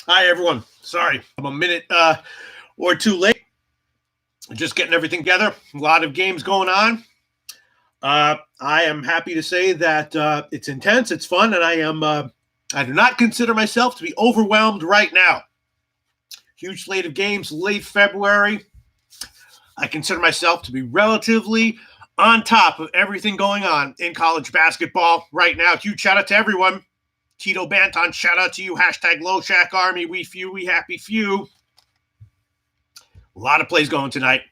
Hi, everyone. Sorry, I'm a minute or two late. Just getting everything together. A lot of games going on. I am happy to say that it's intense, it's fun, and I do not consider myself to be overwhelmed right now. Huge slate of games late February. I consider myself to be relatively on top of everything going on in college basketball right now. Huge shout out to everyone. Tito Banton, shout out to you. Hashtag Low Army. We few, we happy few. A lot of plays going tonight.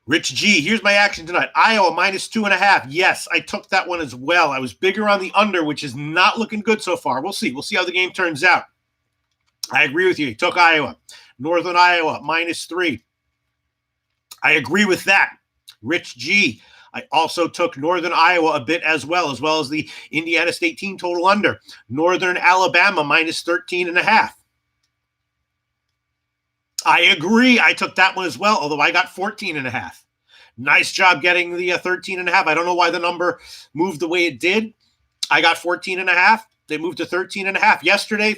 Rich G, here's my action tonight. Iowa minus 2.5. Yes, I took that one as well. I was bigger on the under, which is not looking good so far. We'll see. We'll see how the game turns out. I agree with you. Took Iowa. Northern Iowa minus 3. I agree with that. Rich G, I also took Northern Iowa a bit as well as the Indiana State team total under. Northern Alabama minus 13.5. I agree. I took that one as well, although I got 14.5. Nice job getting the 13.5. I don't know why the number moved the way it did. I got 14.5. They moved to 13.5. Yesterday,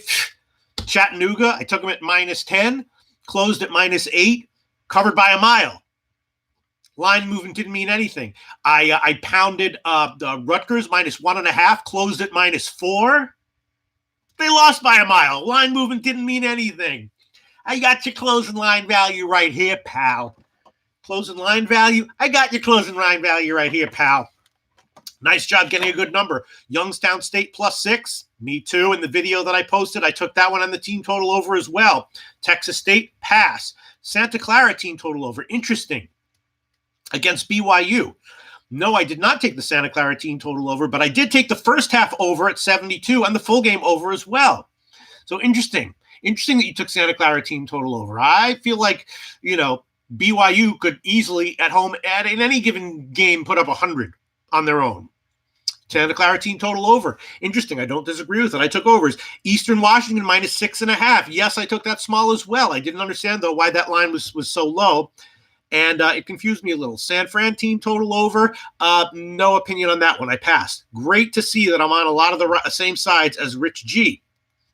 Chattanooga, I took them at minus 10, closed at minus 8, covered by a mile. Line movement didn't mean anything. I pounded the Rutgers minus 1.5, closed at minus 4. They lost by a mile. Line movement didn't mean anything. I got your closing line value right here, pal. Closing line value? I got your closing line value right here, pal. Nice job getting a good number. Youngstown State plus 6. Me too. In the video that I posted, I took that one on the team total over as well. Texas State, pass. Santa Clara team total over. Interesting. Against BYU. No, I did not take the Santa Clara team total over, but I did take the first half over at 72 and the full game over as well. So interesting. Interesting that you took Santa Clara team total over. I feel like, BYU could easily at home in any given game put up 100 on their own. Santa Clara team total over. Interesting. I don't disagree with it. I took overs. Eastern Washington minus 6.5. Yes, I took that small as well. I didn't understand, though, why that line was so low. And it confused me a little. San Fran team total over. No opinion on that one. I passed. Great to see that I'm on a lot of the same sides as Rich G.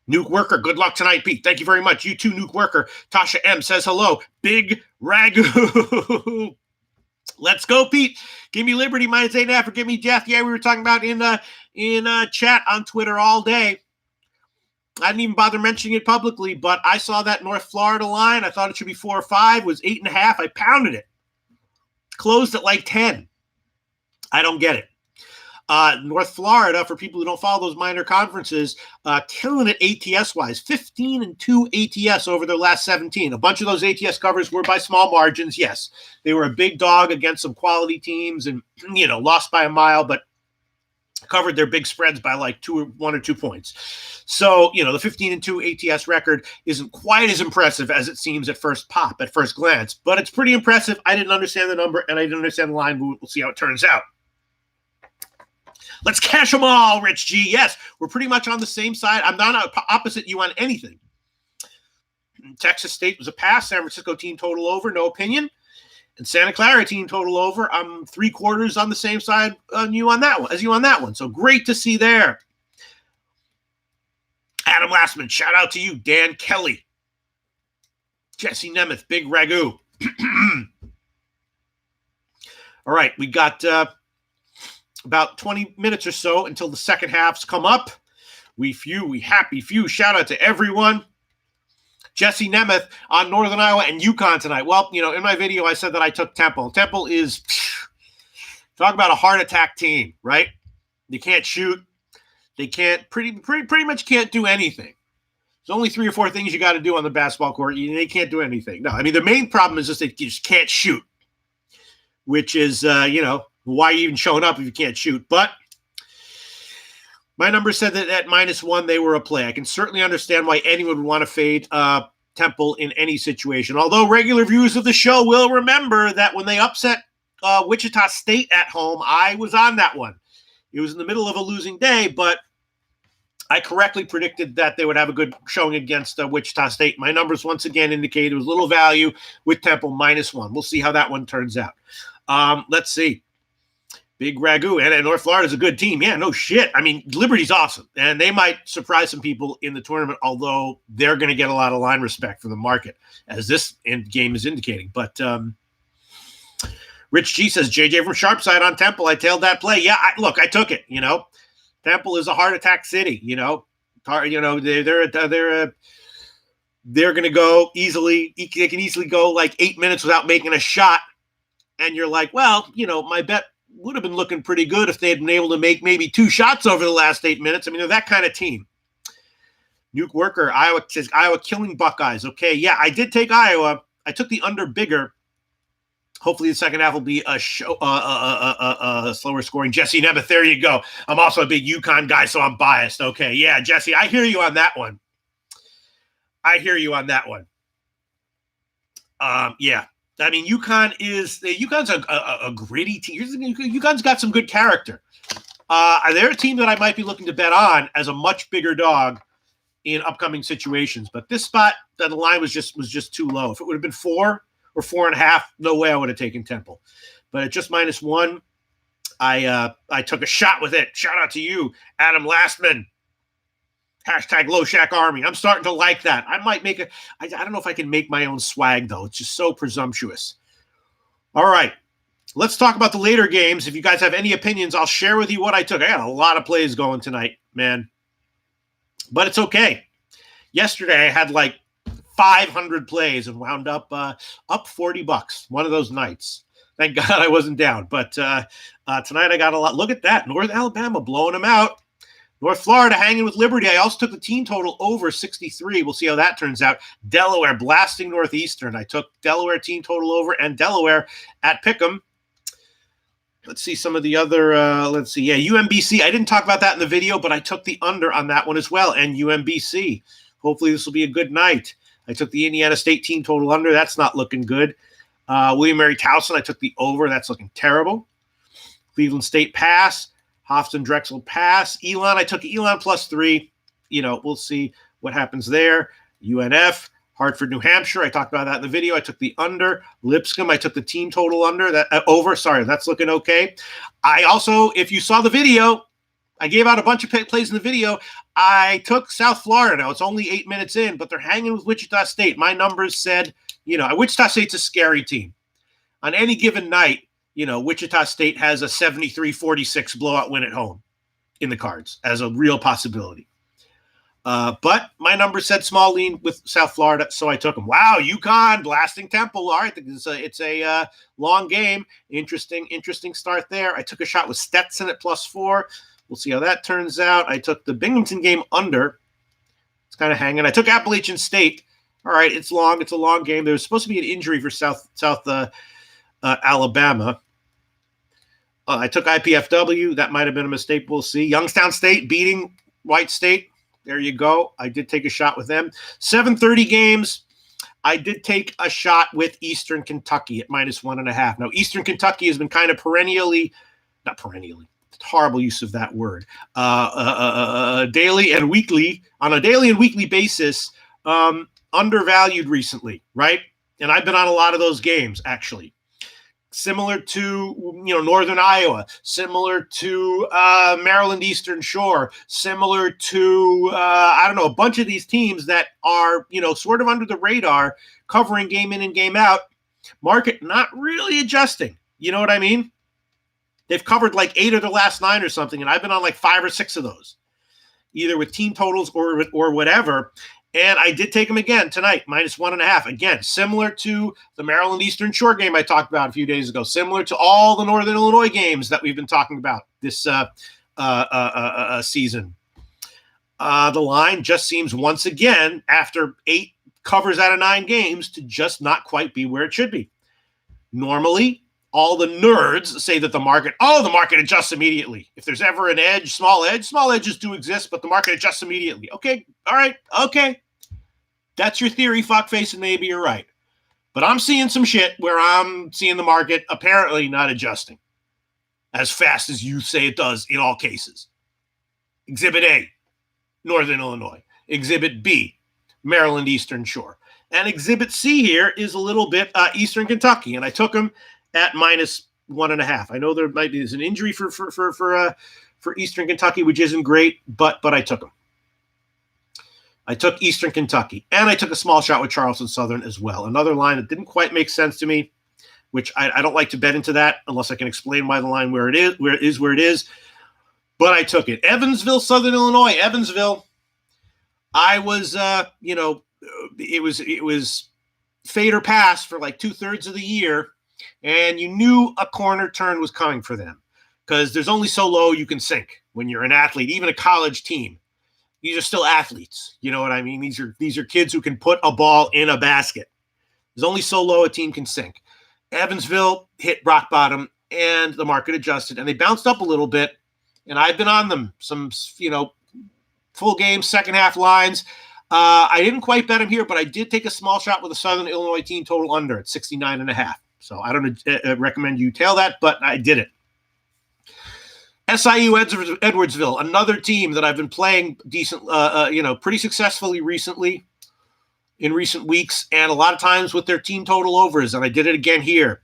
Nuke Worker, good luck tonight, Pete. Thank you very much. You too, Nuke Worker. Tasha M says hello. Big Ragu. Let's go, Pete. Give me Liberty minus 8.5 or give me Jeff. Yeah, we were talking about in chat on Twitter all day. I didn't even bother mentioning it publicly, but I saw that North Florida line. I thought it should be 4 or 5. It was 8.5. I pounded it. Closed at like 10. I don't get it. North Florida, for people who don't follow those minor conferences, killing it ATS-wise. 15-2 ATS over their last 17. A bunch of those ATS covers were by small margins. Yes, they were a big dog against some quality teams and, lost by a mile, but covered their big spreads by like 1 or 2 points. So, the 15-2 ATS record isn't quite as impressive as it seems at first glance, but it's pretty impressive. I didn't understand the number and I didn't understand the line. We'll see how it turns out. Let's cash them all, Rich G. Yes, we're pretty much on the same side. I'm not opposite you on anything. Texas State was a pass. San Francisco team total over, no opinion. And Santa Clara team total over. I'm 3/4 on the same side as you on that one. So great to see there. Adam Lastman, shout out to you. Dan Kelly. Jesse Nemeth, Big Ragu. All right, we got about 20 minutes or so until the second halves come up. We happy few. Shout out to everyone. Jesse Nemeth on Northern Iowa and UConn tonight. Well, in my video, I said that I took Temple. Temple is, talk about a heart attack team, right? They can't shoot. They can't, pretty much can't do anything. There's only 3 or 4 things you got to do on the basketball court. They can't do anything. No, I mean, the main problem is just they just can't shoot, which is, why are you even showing up if you can't shoot? But my number said that at -1, they were a play. I can certainly understand why anyone would want to fade Temple in any situation. Although regular viewers of the show will remember that when they upset Wichita State at home, I was on that one. It was in the middle of a losing day, but I correctly predicted that they would have a good showing against Wichita State. My numbers once again indicated it was little value with Temple -1. We'll see how that one turns out. Let's see. Big Ragu. And North Florida's a good team. Yeah, no shit. I mean, Liberty's awesome. And they might surprise some people in the tournament, although they're going to get a lot of line respect from the market, as this game is indicating. But Rich G says, JJ from Sharpside on Temple. I tailed that play. Yeah, look, I took it, Temple is a heart attack city, they're going to go easily. They can easily go like 8 minutes without making a shot. And you're like, well, my bet would have been looking pretty good if they had been able to make maybe 2 shots over the last 8 minutes. I mean, they're that kind of team. Nuke Worker, Iowa says, Iowa killing Buckeyes. Okay, yeah, I did take Iowa. I took the under bigger. Hopefully the second half will be a slower scoring. Jesse Nemeth, there you go. I'm also a big UConn guy, so I'm biased. Okay, yeah, Jesse, I hear you on that one. Yeah. I mean, UConn's a gritty team. UConn's got some good character. They're a team that I might be looking to bet on as a much bigger dog in upcoming situations. But this spot, the line was just too low. If it would have been 4 or 4.5, no way I would have taken Temple. But at just -1, I took a shot with it. Shout out to you, Adam Lastman. Hashtag Low Shack Army. I'm starting to like that. I might make I don't know if I can make my own swag, though. It's just so presumptuous. All right. Let's talk about the later games. If you guys have any opinions, I'll share with you what I took. I got a lot of plays going tonight, man. But it's okay. Yesterday, I had like 500 plays and wound up up $40. One of those nights. Thank God I wasn't down. But tonight I got a lot. Look at that. North Alabama blowing them out. North Florida hanging with Liberty. I also took the team total over 63. We'll see how that turns out. Delaware blasting Northeastern. I took Delaware team total over and Delaware at Pick'em. Let's see some of the other, UMBC. I didn't talk about that in the video, but I took the under on that one as well, and UMBC. Hopefully this will be a good night. I took the Indiana State team total under. That's not looking good. William Mary Towson, I took the over. That's looking terrible. Cleveland State pass. Hofstra Drexel pass. Elon, I took Elon +3. We'll see what happens there. UNF, Hartford, New Hampshire. I talked about that in the video. I took the under. Lipscomb, I took the team total under. That over. Sorry, that's looking okay. I also, if you saw the video, I gave out a bunch of plays in the video. I took South Florida. Now, it's only 8 minutes in, but they're hanging with Wichita State. My numbers said, Wichita State's a scary team. On any given night, Wichita State has a 73-46 blowout win at home in the cards as a real possibility. But my number said small lean with South Florida, so I took them. Wow, UConn blasting Temple. All right, it's a long game. Interesting start there. I took a shot with Stetson at +4. We'll see how that turns out. I took the Binghamton game under. It's kind of hanging. I took Appalachian State. All right, it's long. It's a long game. There was supposed to be an injury for South Alabama. I took IPFW. That might have been a mistake. We'll see. Youngstown State beating White State. There you go. I did take a shot with them. 7:30 games. I did take a shot with Eastern Kentucky at -1.5. Now, Eastern Kentucky has been kind of not perennially. It's a horrible use of that word. Daily and weekly, on a daily and weekly basis, undervalued recently, right? And I've been on a lot of those games, actually. Similar to, Northern Iowa, similar to Maryland Eastern Shore, similar to, a bunch of these teams that are, sort of under the radar, covering game in and game out, market not really adjusting. You know what I mean? They've covered like 8 of the last 9 or something, and I've been on like 5 or 6 of those, either with team totals or whatever. And I did take them again tonight, -1.5. Again, similar to the Maryland Eastern Shore game I talked about a few days ago, similar to all the Northern Illinois games that we've been talking about this season. The line just seems once again, after 8 covers out of 9 games, to just not quite be where it should be. Normally, all the nerds say that the market adjusts immediately. If there's ever an edge, small edges do exist, but the market adjusts immediately. Okay, all right, okay. That's your theory, fuckface, and maybe you're right. But I'm seeing some shit where I'm seeing the market apparently not adjusting as fast as you say it does in all cases. Exhibit A, Northern Illinois. Exhibit B, Maryland Eastern Shore. And Exhibit C here is a little bit Eastern Kentucky. And I took them at 1.5. I know there might be an injury for Eastern Kentucky, which isn't great, but I took them. I took Eastern Kentucky, and I took a small shot with Charleston Southern as well. Another line that didn't quite make sense to me, which I don't like to bet into that unless I can explain why the line where it is. But I took it. Evansville, Southern Illinois. Evansville, I was, it was fade or pass for like 2/3 of the year, and you knew a corner turn was coming for them because there's only so low you can sink when you're an athlete, even a college team. These are still athletes. You know what I mean? These are kids who can put a ball in a basket. There's only so low a team can sink. Evansville hit rock bottom, and the market adjusted, and they bounced up a little bit. And I've been on them some, full game, second half lines. I didn't quite bet them here, but I did take a small shot with the Southern Illinois team total under at 69.5. So I don't recommend you tail that, but I did it. SIU Edwardsville, another team that I've been playing pretty successfully in recent weeks, and a lot of times with their team total overs, and I did it again here.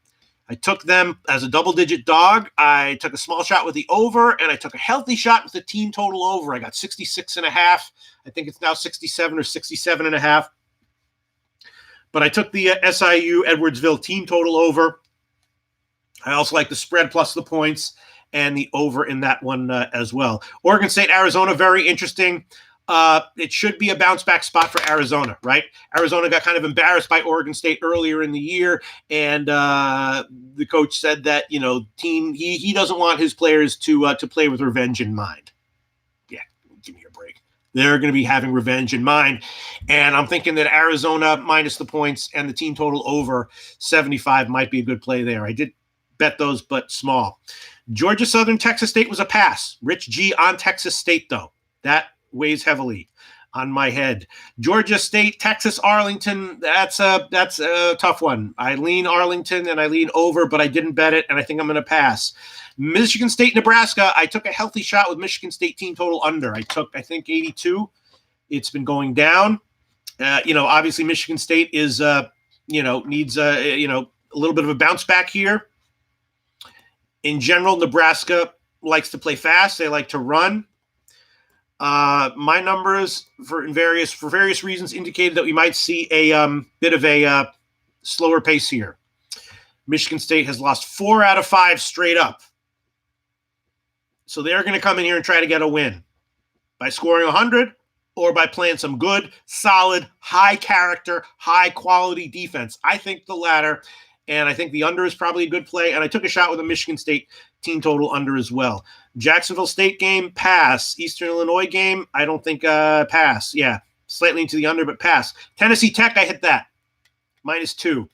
I took them as a double-digit dog. I took a small shot with the over, and I took a healthy shot with the team total over. I got 66.5. I think it's now 67 or 67.5. But I took the SIU Edwardsville team total over. I also like the spread plus the points and the over in that one as well. Oregon State, Arizona, very interesting. It should be a bounce back spot for Arizona, right? Arizona got kind of embarrassed by Oregon State earlier in the year, and the coach said that he doesn't want his players to play with revenge in mind. Yeah, give me a break. They're going to be having revenge in mind, and I'm thinking that Arizona minus the points and the team total over 75 might be a good play there. I did bet those, but small. Georgia Southern, Texas State was a pass. Rich G on Texas State though. That weighs heavily on my head. Georgia State, Texas Arlington, that's a tough one. I lean Arlington and I lean over, but I didn't bet it, and I think I'm going to pass. Michigan State, Nebraska, I took a healthy shot with Michigan State team total under. I took, I think, 82. It's been going down. Obviously Michigan State is, needs, a little bit of a bounce back here. In general, Nebraska likes to play fast. They like to run. My numbers for various reasons indicated that we might see a bit of a slower pace here. Michigan State has lost 4 out of 5 straight up. So they're going to come in here and try to get a win by scoring 100 or by playing some good, solid, high character, high quality defense. I think the latter, and I think the under is probably a good play. And I took a shot with a Michigan State team total under as well. Jacksonville State game, pass. Eastern Illinois game, I don't think pass. Yeah, slightly into the under, but pass. Tennessee Tech, I hit that. -2.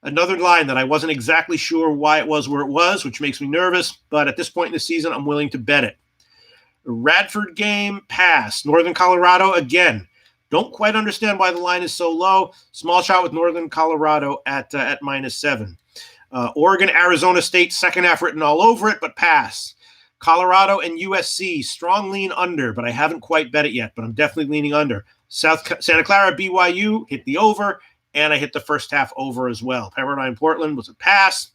Another line that I wasn't exactly sure why it was where it was, which makes me nervous. But at this point in the season, I'm willing to bet it. Radford game, pass. Northern Colorado, again. Don't quite understand why the line is so low. Small shot with Northern Colorado at -7. Oregon, Arizona State, second half written all over it, but pass. Colorado and USC, strong lean under, but I haven't quite bet it yet, but I'm definitely leaning under. Santa Clara, BYU, hit the over, and I hit the first half over as well. Pepperdine, Portland was a pass.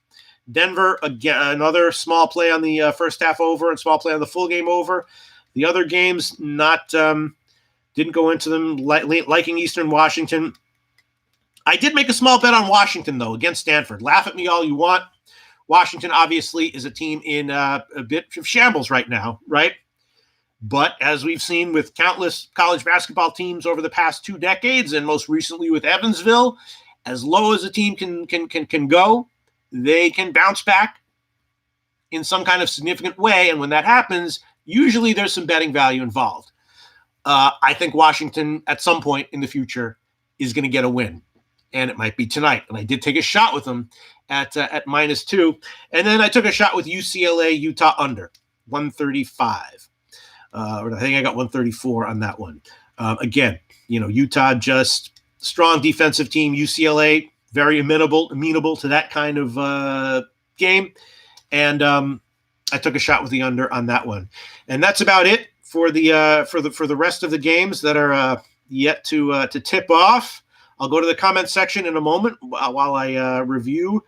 Denver, again, another small play on the first half over and small play on the full game over. The other games, didn't go into them, liking Eastern Washington. I did make a small bet on Washington, though, against Stanford. Laugh at me all you want. Washington, obviously, is a team in a bit of shambles right now, right? But as we've seen with countless college basketball teams over the past 2 decades, and most recently with Evansville, as low as a team can go, they can bounce back in some kind of significant way. And when that happens, usually there's some betting value involved. I think Washington, at some point in the future, is going to get a win. And it might be tonight. And I did take a shot with them at -2. And then I took a shot with UCLA, Utah under 135. Or I think I got 134 on that one. Again, Utah just strong defensive team. UCLA very amenable to that kind of game. And I took a shot with the under on that one. And that's about it for the rest of the games that are yet to tip off. I'll go to the comment section in a moment while I review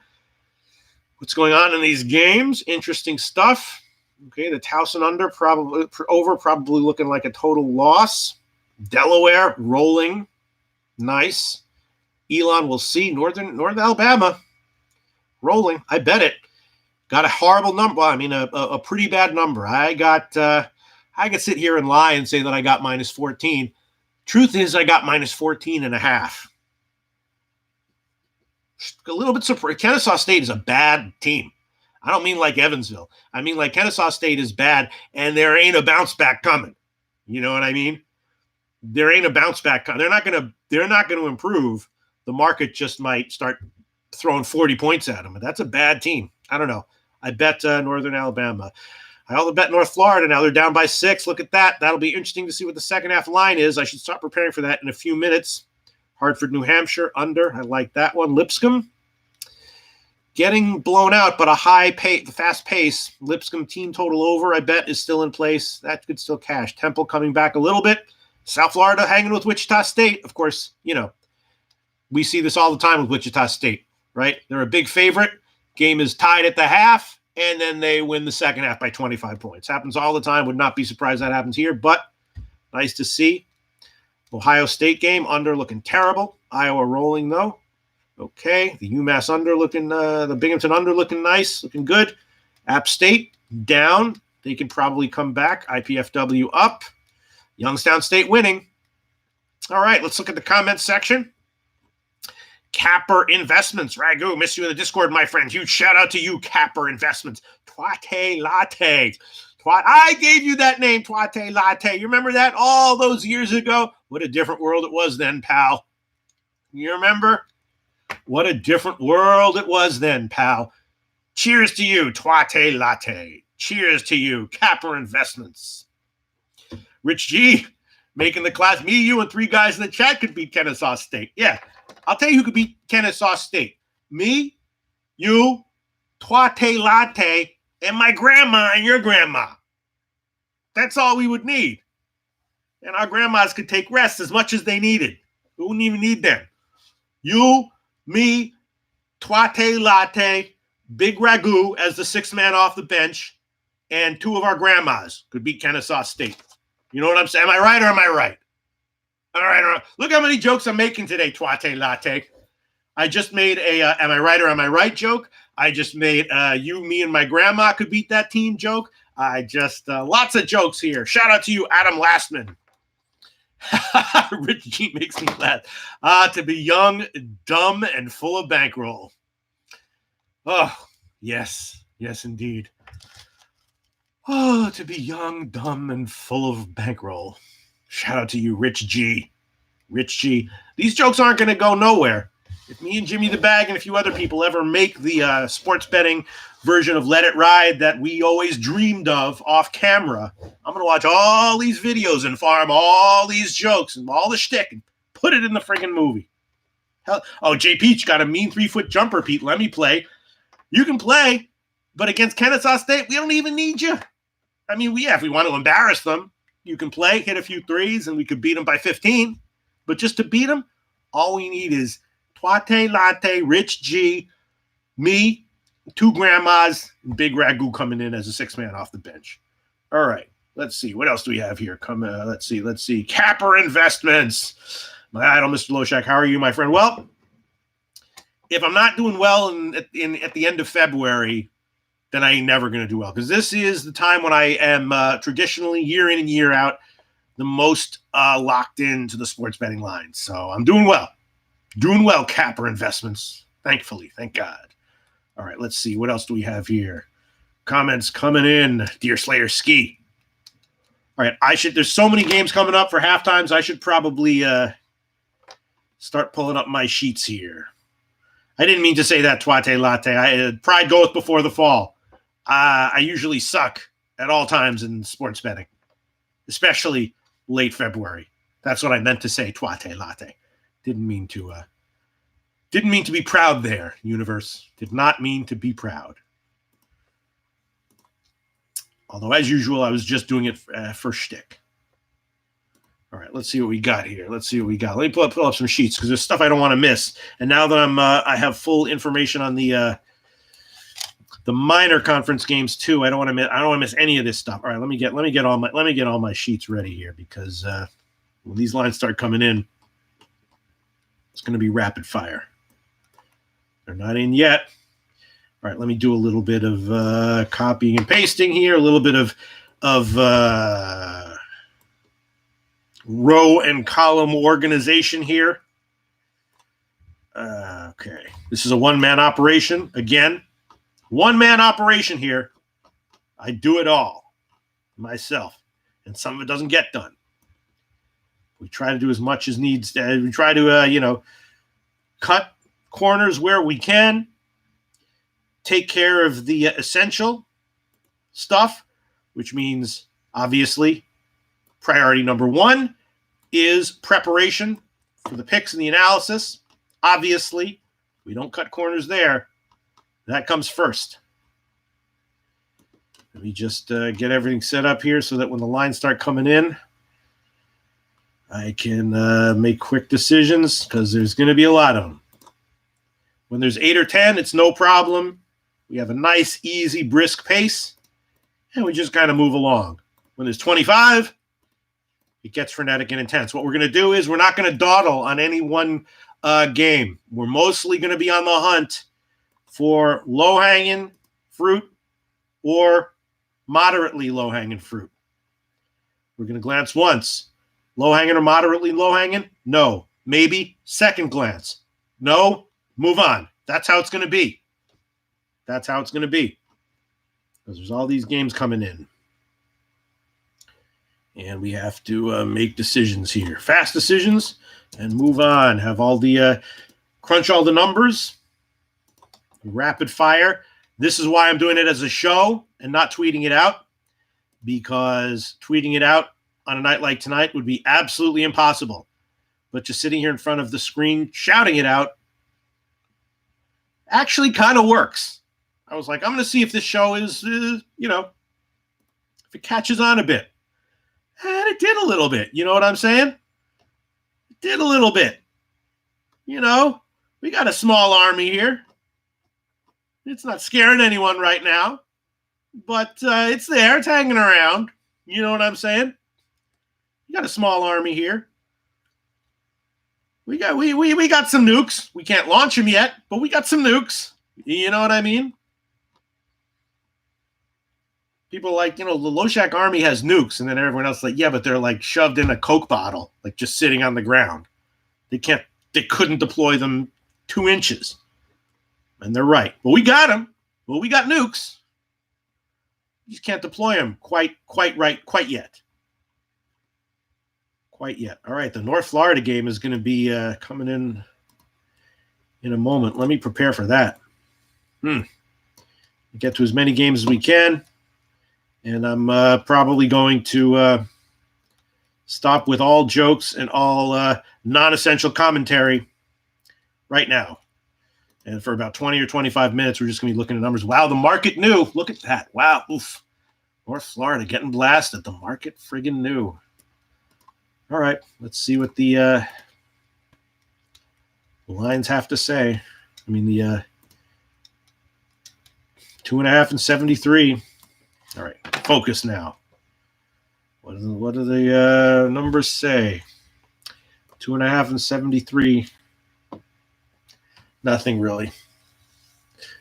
What's going on in these games? Interesting stuff. Okay, the Towson under probably looking like a total loss. Delaware rolling, nice. Elon, we'll see. Northern Alabama rolling. I bet it. Got a horrible number. Well, I mean, a pretty bad number. I could sit here and lie and say that I got minus 14. Truth is, I got minus 14.5. A little bit surprised. Kennesaw State is a bad team. I don't mean like Evansville. I mean like Kennesaw State is bad, and there ain't a bounce back coming. You know what I mean? There ain't a bounce back coming. They're not going to improve. The market just might start throwing 40 points at them. That's a bad team. I don't know. I bet Northern Alabama. I also bet North Florida. Now they're down by 6. Look at that. That'll be interesting to see what the second half line is. I should start preparing for that in a few minutes. Hartford, New Hampshire, under. I like that one. Lipscomb, getting blown out, but fast pace. Lipscomb team total over, I bet, is still in place. That could still cash. Temple coming back a little bit. South Florida hanging with Wichita State. Of course, we see this all the time with Wichita State, right? They're a big favorite. Game is tied at the half, and then they win the second half by 25 points. Happens all the time. Would not be surprised that happens here, but nice to see. Ohio State game, under looking terrible. Iowa rolling, though. Okay, the UMass under looking, the Binghamton under looking nice, looking good. App State down. They can probably come back. IPFW up. Youngstown State winning. All right, let's look at the comments section. Capper Investments. Ragu, miss you in the Discord, my friend. Huge shout out to you, Capper Investments. Twate Latte. I gave you that name, Twate Latte. You remember that all those years ago? What a different world it was then, pal. You remember? What a different world it was then, pal. Cheers to you, Twate Latte. Cheers to you, Capper Investments. Rich G, making the class. Me, you, and 3 guys in the chat could beat Kennesaw State. Yeah, I'll tell you who could beat Kennesaw State. Me, you, Twate Latte, and my grandma and your grandma. That's all we would need. And our grandmas could take rest as much as they needed. We wouldn't even need them. You, me, Twate Latte, Big Ragu as the 6th man off the bench, and 2 of our grandmas could beat Kennesaw State. You know what I'm saying? Am I right or am I right? All right. Look how many jokes I'm making today, Twate Latte. I just made a am I right or am I right joke. I just made you, me, and my grandma could beat that team joke. I just, lots of jokes here. Shout out to you, Adam Lastman. Rich G makes me laugh. To be young, dumb, and full of bankroll. Oh, yes. Yes, indeed. Oh, to be young, dumb, and full of bankroll. Shout out to you, Rich G. Rich G. These jokes aren't going to go nowhere. If me and Jimmy the Bag and a few other people ever make the sports betting version of Let It Ride that we always dreamed of off camera, I'm going to watch all these videos and farm all these jokes and all the shtick and put it in the friggin' movie. Hell, oh, J. Peach got a mean 3-foot jumper, Pete. Let me play. You can play, but against Kennesaw State, we don't even need you. I mean, if we want to embarrass them, you can play, hit a few threes, and we could beat them by 15. But just to beat them, all we need is Twate Latte, Rich G, me, 2 grandmas, and Big Ragu coming in as a 6th man off the bench. All right, let's see. What else do we have here? Let's see. Capper Investments. My idol, Mr. Loshak, how are you, my friend? Well, if I'm not doing well at the end of February, then I ain't never going to do well. Because this is the time when I am traditionally, year in and year out, the most locked into the sports betting line. So I'm doing well. Doing well, Capper Investments. Thankfully. Thank God. All right, let's see. What else do we have here? Comments coming in. Deer Slayer Ski. All right, there's so many games coming up for half times. I should probably start pulling up my sheets here. I didn't mean to say that, Twate Latte. Pride goeth before the fall. I usually suck at all times in sports betting, especially late February. That's what I meant to say, Twate Latte. Didn't mean to be proud there, universe. Did not mean to be proud. Although, as usual, I was just doing it for shtick. All right, let's see what we got here. Let me pull up some sheets because there's stuff I don't want to miss. And now that I have full information on the the minor conference games too. I don't want to miss any of this stuff. All right, let me get all my sheets ready here, because when these lines start coming in, it's going to be rapid fire. They're not in yet. All right, let me do a little bit of copying and pasting here, a little bit of row and column organization here. Okay, this is a one-man operation. Again, one-man operation here. I do it all myself, and some of it doesn't get done. We try to do as much as needs. We try to, cut corners where we can, take care of the essential stuff, which means, obviously, priority number one is preparation for the picks and the analysis. Obviously, we don't cut corners there. That comes first. Let me just get everything set up here so that when the lines start coming in, I can make quick decisions, because there's going to be a lot of them. When there's 8 or 10, it's no problem. We have a nice, easy, brisk pace, and we just kind of move along. When there's 25, it gets frenetic and intense. What we're going to do is we're not going to dawdle on any one game. We're mostly going to be on the hunt for low-hanging fruit or moderately low-hanging fruit. We're going to glance once. Low-hanging or moderately low-hanging? No. Maybe. Second glance. No. Move on. That's how it's going to be. That's how it's going to be. Because there's all these games coming in. And we have to make decisions here. Fast decisions and move on. Have all the crunch all the numbers. Rapid fire. This is why I'm doing it as a show and not tweeting it out, because tweeting it out on a night like tonight would be absolutely impossible. But just sitting here in front of the screen shouting it out actually kind of works. I was like, I'm going to see if this show is, if it catches on a bit. And it did a little bit. You know what I'm saying? It did a little bit. We got a small army here. It's not scaring anyone right now, but it's there. It's hanging around. You know what I'm saying? We got a small army here. We got some nukes. We can't launch them yet, but we got some nukes. You know what I mean? People like, the Loshak army has nukes, and then everyone else is like, yeah, but they're like shoved in a Coke bottle, like just sitting on the ground. They couldn't deploy them 2 inches. And they're right. But we got them. Well, we got nukes. You just can't deploy them quite yet. Quite yet. All right, the North Florida game is going to be coming in a moment. Let me prepare for that. Get to as many games as we can. And I'm probably going to stop with all jokes and all non-essential commentary right now. And for about 20 or 25 minutes, we're just going to be looking at numbers. Wow, the market knew. Look at that. Wow. Oof. North Florida getting blasted. The market friggin' knew. All right. Let's see what the lines have to say. I mean, the 2.5 and 73. All right. Focus now. What do the numbers say? 2.5 and 73. Nothing really.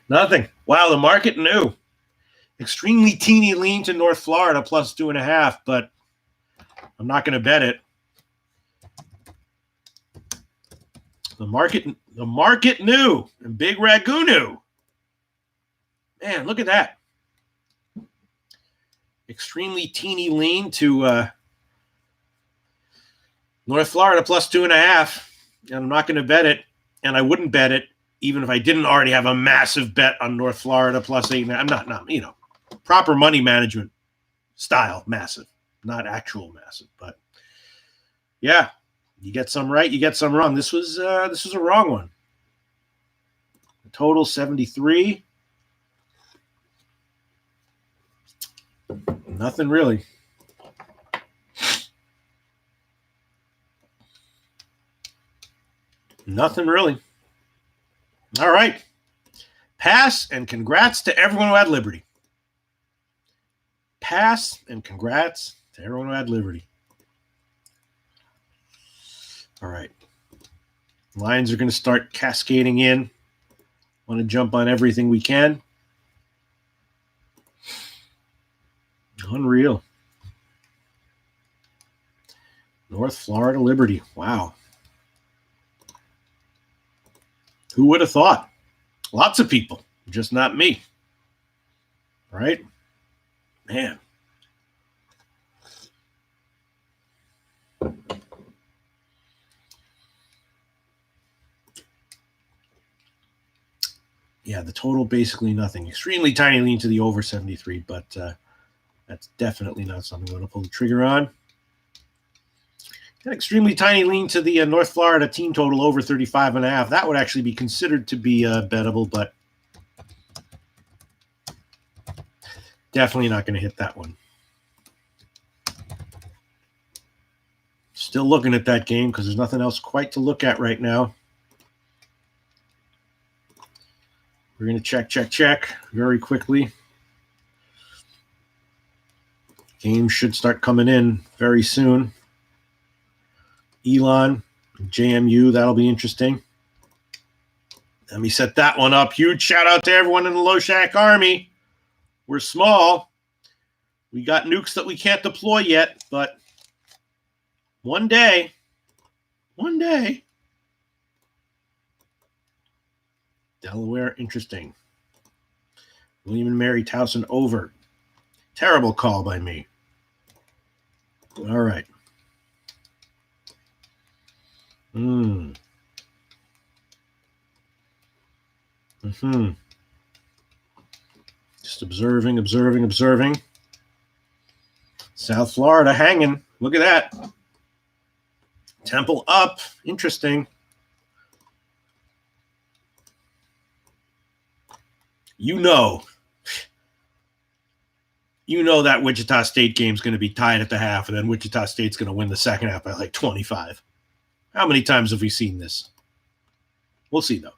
Nothing. Wow, the market knew. Extremely teeny lean to North Florida plus 2.5, but I'm not going to bet it. The market knew, and Big Ragu knew. Man, look at that. Extremely teeny lean to North Florida plus 2.5, and I'm not going to bet it. And I wouldn't bet it even if I didn't already have a massive bet on North Florida plus 8. I'm not, proper money management style massive, not actual massive. But yeah, you get some right, you get some wrong. This was a wrong one. The total 73. Nothing really. Nothing really. All right. Pass and congrats to everyone who had Liberty. Pass and congrats to everyone who had Liberty. All right. Lines are going to start cascading in. Want to jump on everything we can. Unreal. North Florida Liberty. Wow. Who would have thought? Lots of people, just not me. Right? Man. Yeah, the total basically nothing. Extremely tiny lean to the over 73, but that's definitely not something I'm going to pull the trigger on. An extremely tiny lean to the North Florida team total over 35.5. That would actually be considered to be bettable, but definitely not going to hit that one. Still looking at that game because there's nothing else quite to look at right now. We're going to check very quickly. Games should start coming in very soon. Elon, JMU, that'll be interesting. Let me set that one up. Huge shout out to everyone in the Low Shack Army. We're small. We got nukes that we can't deploy yet, but one day, Delaware, interesting. William and Mary Towson over. Terrible call by me. All right. Just observing. South Florida hanging. Look at that. Temple up. Interesting. You know that Wichita State game's going to be tied at the half, and then Wichita State's going to win the second half by like 25. How many times have we seen this? We'll see, though.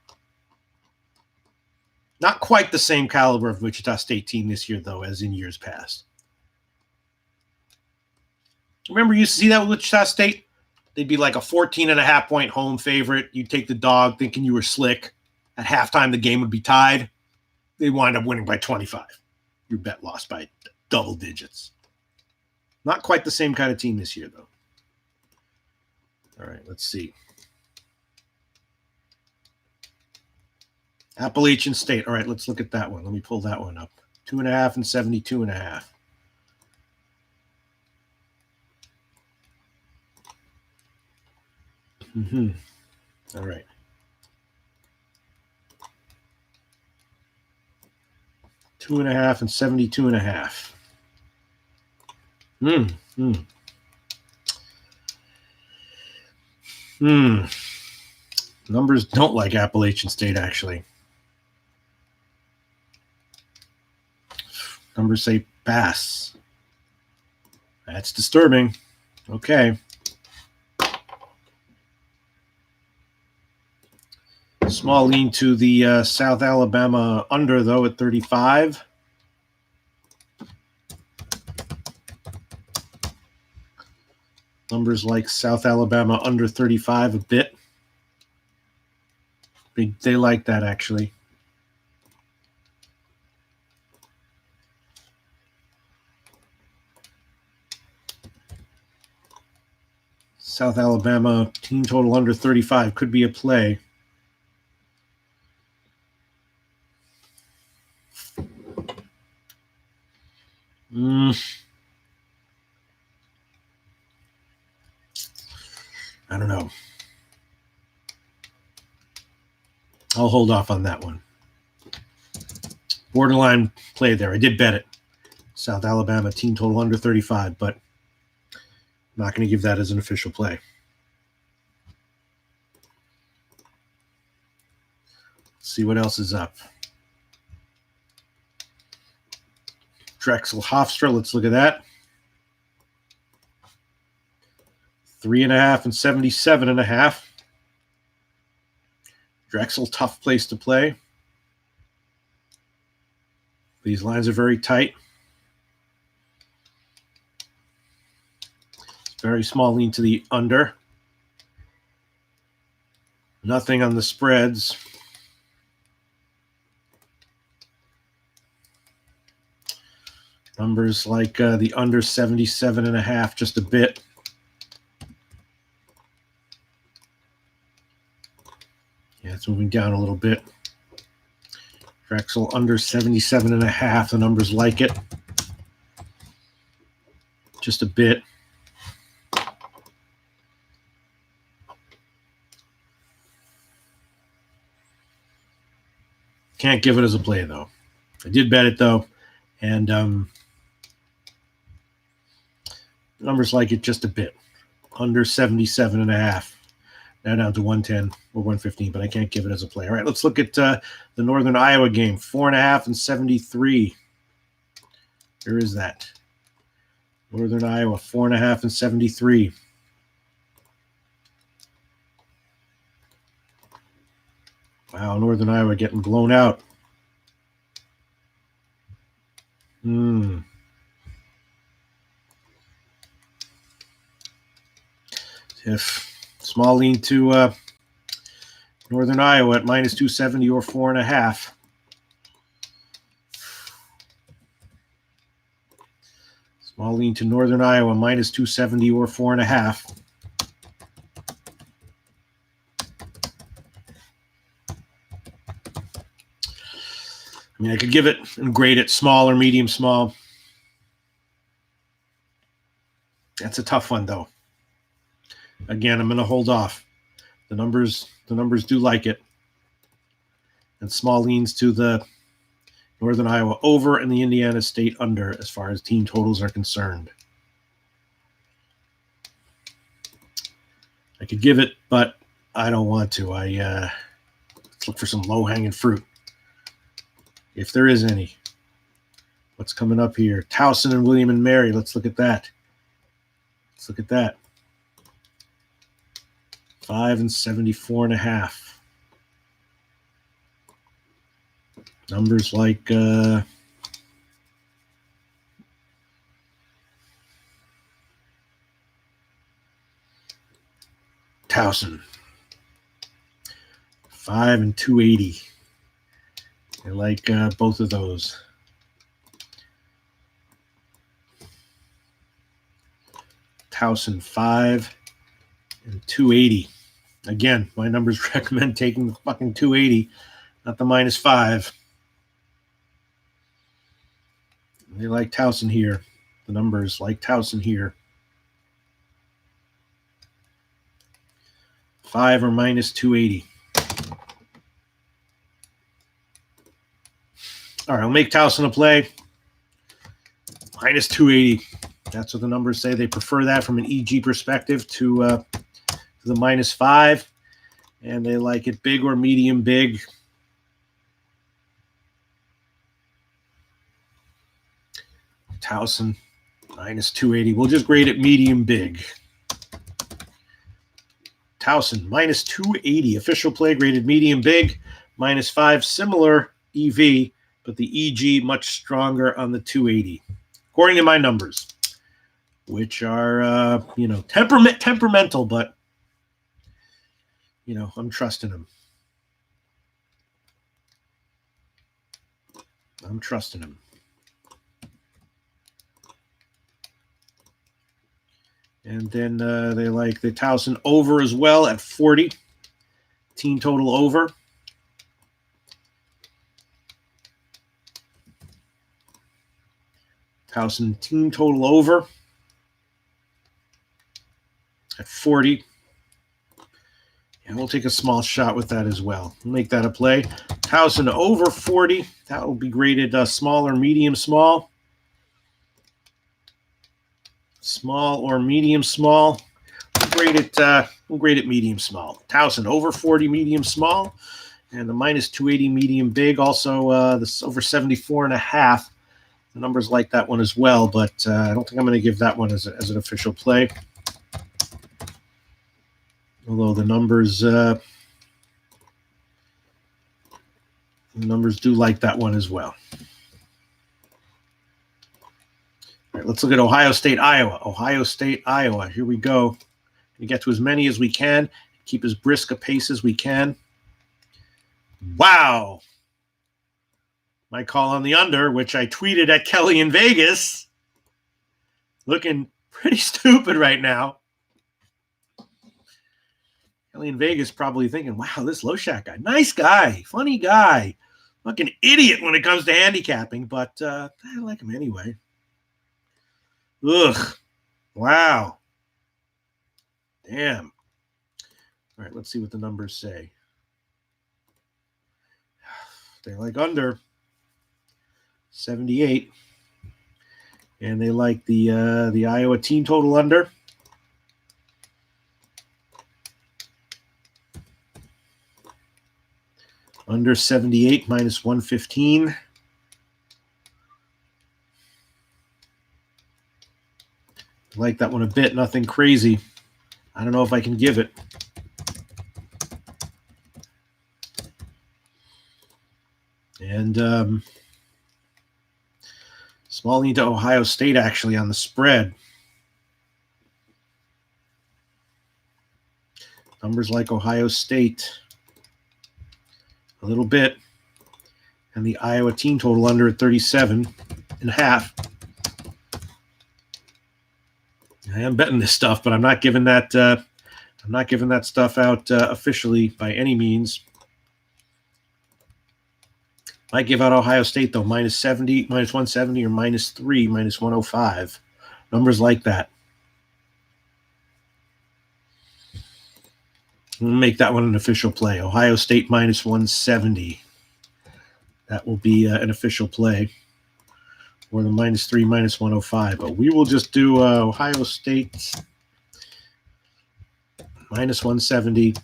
Not quite the same caliber of Wichita State team this year, though, as in years past. Remember, you used to see that with Wichita State? They'd be like a 14.5-point home favorite. You'd take the dog thinking you were slick. At halftime, the game would be tied. They wind up winning by 25. Your bet lost by double digits. Not quite the same kind of team this year, though. All right, let's see. Appalachian State. All right, let's look at that one. Let me pull that one up. 2.5 and 72.5. All right. Two and a half and 72.5. Numbers don't like Appalachian State, actually. Numbers say pass. That's disturbing. Okay. Small lean to the South Alabama under, though, at 35. Numbers like South Alabama under 35 a bit. They like that, actually. South Alabama team total under 35 could be a play. I don't know. I'll hold off on that one. Borderline play there. I did bet it. South Alabama team total under 35, but I'm not going to give that as an official play. Let's see what else is up. Drexel Hofstra, let's look at that. 3.5 and 77.5. Drexel, tough place to play. These lines are very tight. Very small lean to the under. Nothing on the spreads. Numbers like the under 77.5, just a bit. Yeah, it's moving down a little bit. Drexel under 77.5. The numbers like it. Just a bit. Can't give it as a play, though. I did bet it, though. And numbers like it just a bit. Under 77.5. Now down to 110 or 115, but I can't give it as a play. All right, let's look at the Northern Iowa game. 4.5 and 73. There is that. Northern Iowa, 4.5 and 73. Wow, Northern Iowa getting blown out. If small lean to Northern Iowa at minus 270 or 4.5. Small lean to Northern Iowa minus 270 or 4.5. I mean, I could give it and grade it small or medium small. That's a tough one, though. Again, I'm going to hold off. The numbers do like it. And small leans to the Northern Iowa over and the Indiana State under as far as team totals are concerned. I could give it, but I don't want to. Let's look for some low-hanging fruit, if there is any. What's coming up here? Towson and William and Mary. Let's look at that. Let's look at that. 5 and 74.5. Numbers like Towson. 5 and 280. I like both of those. Towson 5 and 280. Again, my numbers recommend taking the fucking 280, not the minus 5. They like Towson here. The numbers like Towson here. 5 or minus 280. All right, I'll make Towson a play. Minus 280. That's what the numbers say. They prefer that from an EG perspective to the minus 5. And they like it big or medium big. Towson, minus 280. We'll just grade it medium big. Towson, minus 280. Official play graded medium big. Minus 5, similar EV, but the EG much stronger on the 280. According to my numbers, which are, temperamental, but, I'm trusting them. I'm trusting them. And then they like the Towson over as well at 40. Team total over. Towson team total over at 40. And we'll take a small shot with that as well. We'll make that a play. Towson over 40. That will be graded small or medium small. Small or medium small. We'll grade it medium small. Towson over 40 medium small. And the minus 280 medium big. Also this over 74.5. The numbers like that one as well, but I don't think I'm going to give that one as an official play. Although the numbers do like that one as well. right, let's look at Ohio State, Iowa. Ohio State, Iowa. Here we go. We get to as many as we can. Keep as brisk a pace as we can. Wow. My call on the under, which I tweeted at Kelly in Vegas. Looking pretty stupid right now. Kelly in Vegas probably thinking, wow, this Loshak guy, nice guy, funny guy. Fucking idiot when it comes to handicapping, but I like him anyway. Ugh. Wow. Damn. All right, let's see what the numbers say. They like under 78. And they like the Iowa team total under. Under 78 minus 115. I like that one a bit. Nothing crazy. I don't know if I can give it. And small lean to Ohio State actually on the spread. Numbers like Ohio State a little bit. And the Iowa team total under at 37.5. I am betting this stuff, but I'm not giving that. I'm not giving that stuff out officially by any means. Might give out Ohio State though, minus 70, minus 170, or minus 3, minus 105. Numbers like that. We'll make that one an official play. Ohio State minus 170. That will be an official play. Or the minus 3, minus 105. But we will just do Ohio State minus 170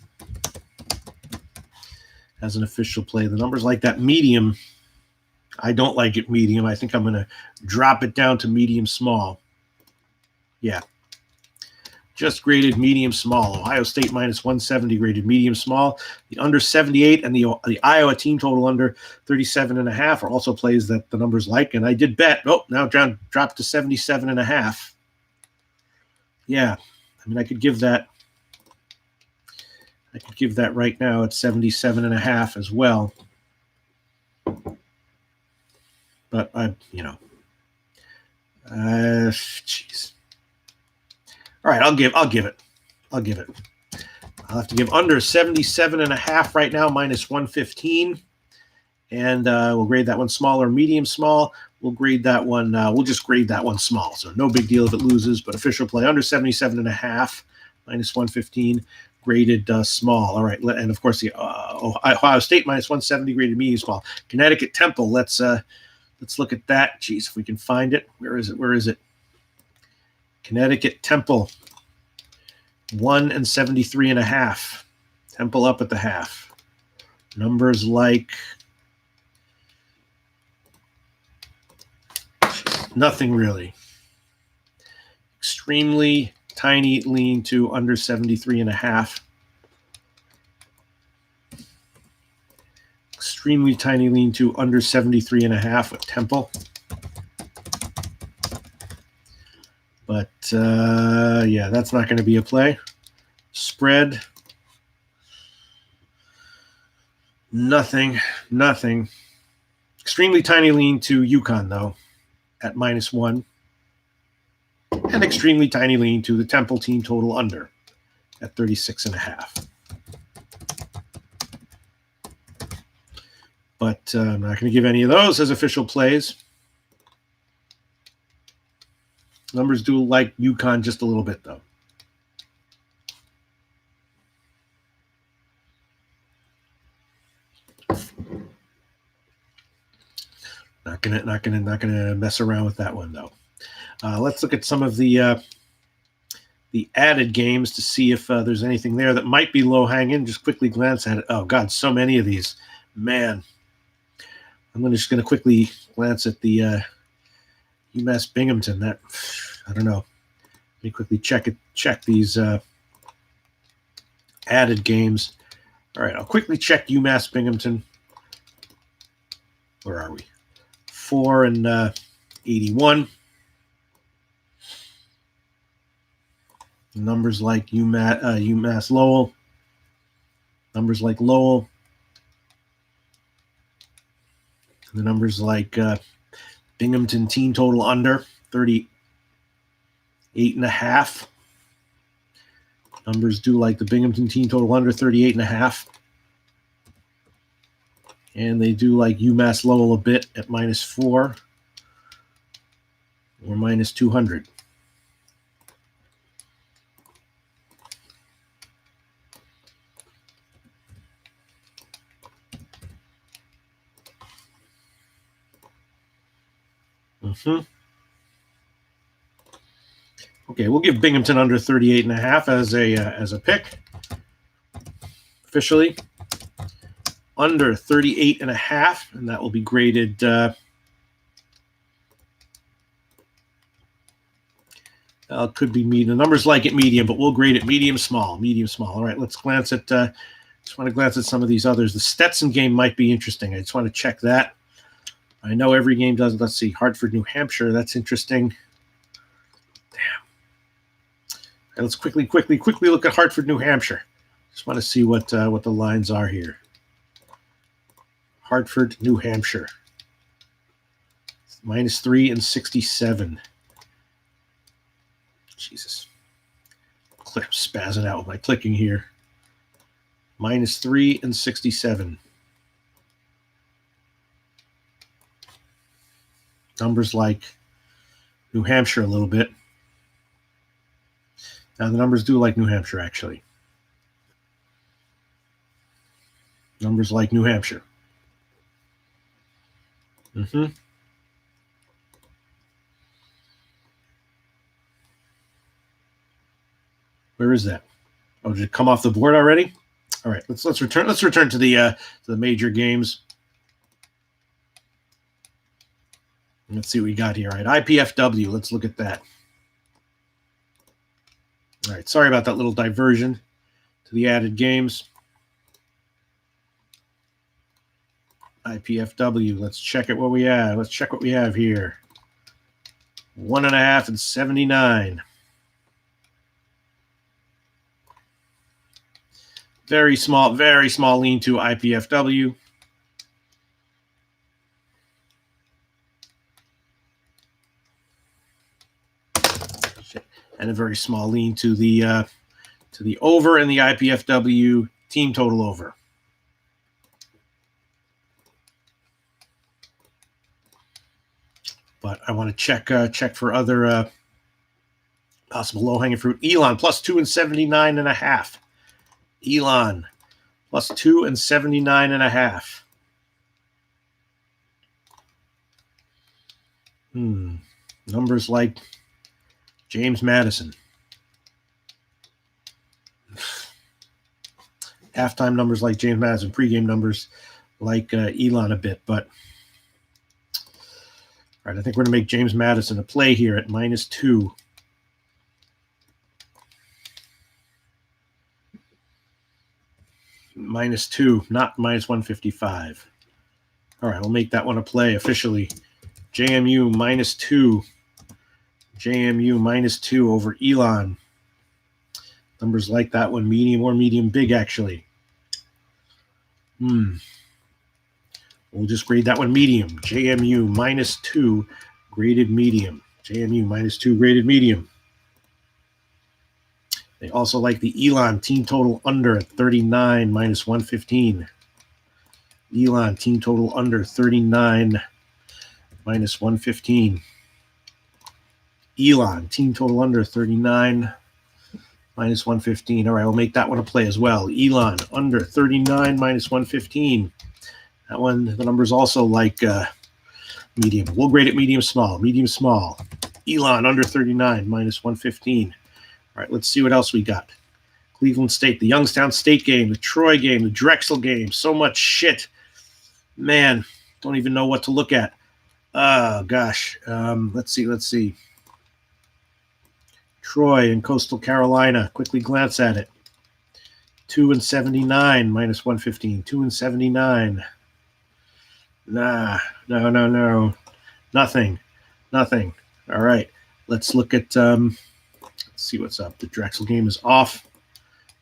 as an official play. The numbers like that medium. I don't like it medium. I think I'm going to drop it down to medium small. Yeah. Just graded medium small. Ohio State minus 170 graded medium small. The under 78 and the Iowa team total under 37.5 are also plays that the numbers like. And I did bet. Oh, now dropped to 77.5. Yeah. I mean, I could give that. I could give that right now at 77.5 as well. But jeez. All right, I'll give it. I'll have to give under 77.5 right now, minus 115. And we'll grade that one small or medium small. We'll grade that one. We'll just grade that one small. So no big deal if it loses, but official play under 77.5, minus 115, graded small. All right, and of course the Ohio State minus 170 graded medium small. Connecticut Temple. Let's look at that. Jeez, if we can find it. Where is it? Connecticut Temple, 1 and 73.5. Temple up at the half. Numbers like nothing really. Extremely tiny lean to under 73.5. Extremely tiny lean to under 73.5 with Temple. But, yeah, that's not going to be a play. Spread. Nothing. Extremely tiny lean to UConn, though, at minus 1. And extremely tiny lean to the Temple team total under at 36.5. But I'm not going to give any of those as official plays. Numbers do like UConn just a little bit, though. Not gonna mess around with that one, though. Let's look at some of the added games to see if there's anything there that might be low hanging. Just quickly glance at it. Oh God, so many of these, man. I'm just gonna quickly glance at the UMass Binghamton. That I don't know. Let me quickly check these added games. All right, I'll quickly check UMass Binghamton. Where are we? 4 and 81. Numbers like UMass Lowell. Numbers like Lowell. The numbers like Binghamton team total under 38.5. Numbers do like the Binghamton team total under 38.5. And they do like UMass Lowell a bit at -4 or -200. Okay, we'll give Binghamton under 38.5 as a pick. Officially, under 38.5, and that will be graded. Could be medium. The numbers like it medium, but we'll grade it medium small. Medium small. All right, let's glance at. Just want to glance at some of these others. The Stetson game might be interesting. I just want to check that. I know every game does. Let's see, Hartford, New Hampshire. That's interesting. Damn. Right, let's quickly look at Hartford, New Hampshire. Just want to see what the lines are here. Hartford, New Hampshire. -3 and 67. Jesus. Clip spazzing out with my clicking here. -3 and 67. Numbers like New Hampshire a little bit. Now the numbers do like New Hampshire, actually. Numbers like New Hampshire. Where is that? Oh, did it come off the board already? All right, let's return to the major games. Let's see what we got here. All right, IPFW. Let's look at that. All right, sorry about that little diversion to the added games. IPFW. Let's check it. What we have. Let's check what we have here. 1.5 and 79. Very small lean to IPFW. And a very small lean to the over and the IPFW team total over. But I want to check for other possible low-hanging fruit. Elon +2 and 79.5. Elon +2 and 79.5. Numbers like James Madison. Halftime numbers like James Madison. Pregame numbers like Elon a bit. But all right, I think we're going to make James Madison a play here at -2. -2, not -155. All right, we'll make that one a play officially. JMU -2. JMU -2 over Elon. Numbers like that one, medium or medium big, actually. We'll just grade that one medium. JMU -2, graded medium. JMU -2, graded medium. They also like the Elon team total under at 39 -115. Elon team total under 39 -115. Elon team total under 39 -115. All right, we'll make that one a play as well. Elon under 39 -115. That one, the numbers also like medium. We'll grade it medium small. Medium small. Elon under 39 -115. All right, let's see what else we got. Cleveland State, the Youngstown State game, the Troy game, the Drexel game. So much shit. Man, don't even know what to look at. Oh, gosh. Let's see. Troy and Coastal Carolina. Quickly glance at it. 2 and 79 -115. 2 and 79. Nah, no. Nothing. All right. Let's look at see what's up. The Drexel game is off.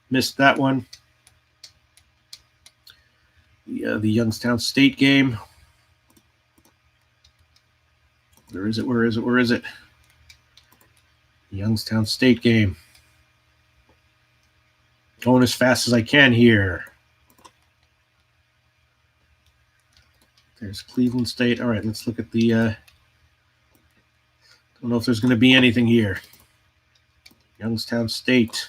Missed that one. The Youngstown State game. Where is it? Where is it? Where is it? The Youngstown State game. Going as fast as I can here. There's Cleveland State. All right, let's look at the don't know if there's going to be anything here. Youngstown State.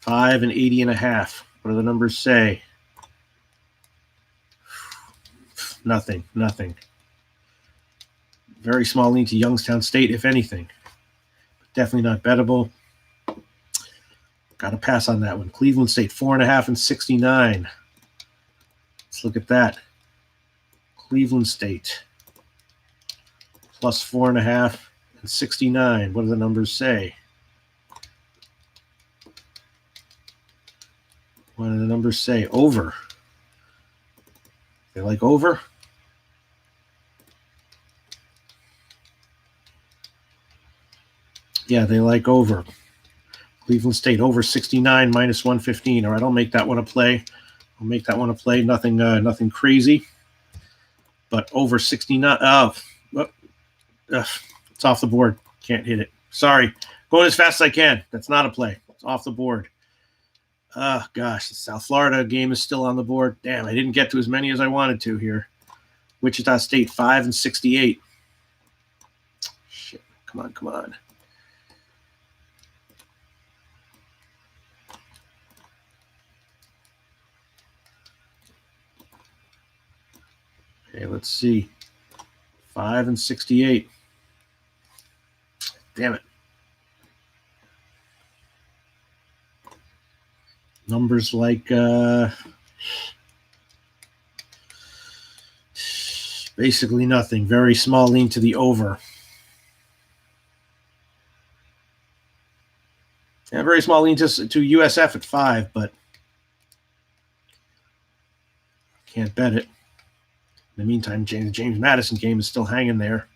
5 and 80.5. What do the numbers say? Nothing. Very small lean to Youngstown State, if anything. Definitely not bettable. Got to pass on that one. Cleveland State, 4.5 and 69. Let's look at that. Cleveland State, plus 4.5 and 69. What do the numbers say? What do the numbers say? Over. They like over? Yeah, they like over. Cleveland State over 69 minus 115. All right, I'll make that one a play. Nothing crazy. But over 69. It's off the board. Can't hit it. Sorry. Going as fast as I can. That's not a play. It's off the board. Gosh, the South Florida game is still on the board. Damn, I didn't get to as many as I wanted to here. Wichita State, 5 and 68. Shit. Come on. Okay, let's see. 5 and 68. Damn it. Numbers like basically nothing. Very small lean to the over. Yeah, very small lean to USF at 5, but can't bet it. In the meantime, James Madison game is still hanging there.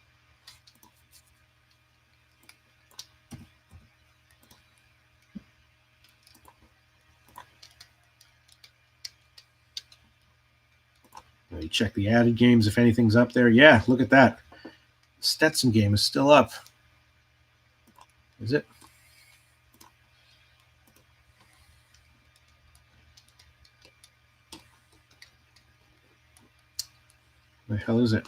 Let me check the added games if anything's up there. Yeah, look at that. Stetson game is still up. Is it? Where the hell is it?